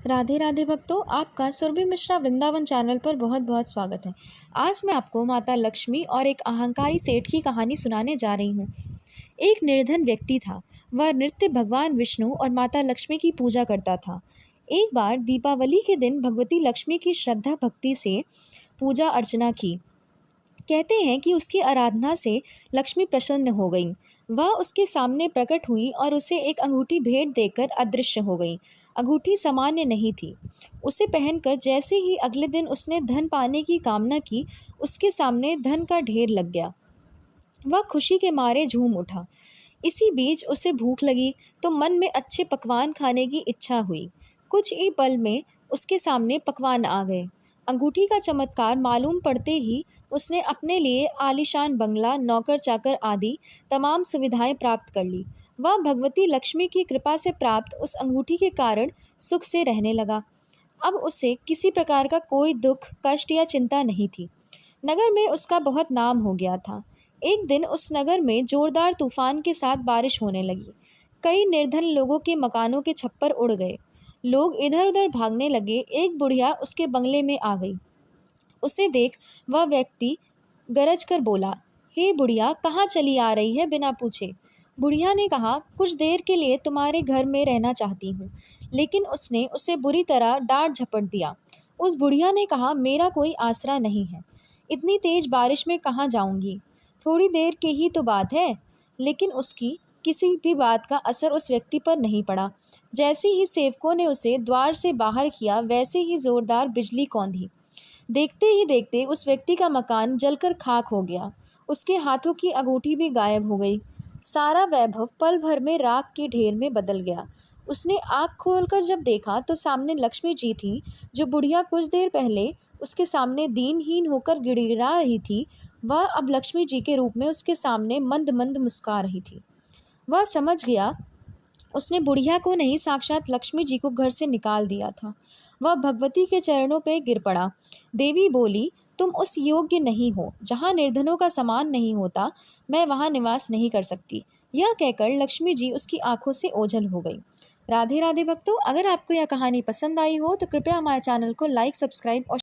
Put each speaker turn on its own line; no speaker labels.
राधे राधे भक्तों, आपका सुरभि मिश्रा वृंदावन चैनल पर बहुत बहुत स्वागत है। आज मैं आपको माता लक्ष्मी और एक अहंकारी सेठ की कहानी सुनाने जा रही हूँ। एक निर्धन व्यक्ति था। वह नित्य भगवान विष्णु और माता लक्ष्मी की पूजा करता था। एक बार दीपावली के दिन भगवती लक्ष्मी की श्रद्धा भक्ति से पूजा अर्चना की। कहते हैं कि उसकी आराधना से लक्ष्मी प्रसन्न हो गईं। वह उसके सामने प्रकट हुई और उसे एक अंगूठी भेंट देकर अदृश्य हो गई। अंगूठी सामान्य नहीं थी। उसे पहनकर जैसे ही अगले दिन उसने धन पाने की कामना की, उसके सामने धन का ढेर लग गया। वह खुशी के मारे झूम उठा। इसी बीच उसे भूख लगी तो मन में अच्छे पकवान खाने की इच्छा हुई। कुछ ही पल में उसके सामने पकवान आ गए। अंगूठी का चमत्कार मालूम पड़ते ही उसने अपने लिए आलीशान बंगला, नौकर चाकर आदि तमाम सुविधाएं प्राप्त कर ली। वह भगवती लक्ष्मी की कृपा से प्राप्त उस अंगूठी के कारण सुख से रहने लगा। अब उसे किसी प्रकार का कोई दुख, कष्ट या चिंता नहीं थी। नगर में उसका बहुत नाम हो गया था। एक दिन उस नगर में जोरदार तूफान के साथ बारिश होने लगी। कई निर्धन लोगों के मकानों के छप्पर उड़ गए। लोग इधर उधर भागने लगे। एक बुढ़िया उसके बंगले में आ गई। उसे देख वह व्यक्ति गरज कर बोला, हे बुढ़िया, कहाँ चली आ रही है बिना पूछे। बुढ़िया ने कहा, कुछ देर के लिए तुम्हारे घर में रहना चाहती हूँ। लेकिन उसने उसे बुरी तरह डांट झपट दिया। उस बुढ़िया ने कहा, मेरा कोई आसरा नहीं है। इतनी तेज बारिश में कहाँ जाऊंगी। थोड़ी देर की ही तो बात है। लेकिन उसकी किसी भी बात का असर उस व्यक्ति पर नहीं पड़ा। जैसे ही सेवकों ने उसे द्वार से बाहर किया, वैसे ही जोरदार बिजली कौंधी। देखते ही देखते उस व्यक्ति का मकान जलकर खाक हो गया। उसके हाथों की अंगूठी भी गायब हो गई। सारा वैभव पल भर में राख के ढेर में बदल गया। उसने आँख खोलकर जब देखा तो सामने लक्ष्मी जी थी। जो बुढ़िया कुछ देर पहले उसके सामने दीनहीन होकर गिड़गिड़ा रही थी, वह अब लक्ष्मी जी के रूप में उसके सामने मंद मंद मुस्कुरा रही थी। वह समझ गया उसने बुढ़िया को नहीं, साक्षात लक्ष्मी जी को घर से निकाल दिया था। वह भगवती के चरणों पर गिर पड़ा। देवी बोली, तुम उस योग्य नहीं हो जहाँ निर्धनों का सम्मान नहीं होता। मैं वहाँ निवास नहीं कर सकती। यह कहकर लक्ष्मी जी उसकी आंखों से ओझल हो गई। राधे राधे भक्तों, अगर आपको यह कहानी पसंद आई हो तो कृपया हमारे चैनल को लाइक, सब्सक्राइब और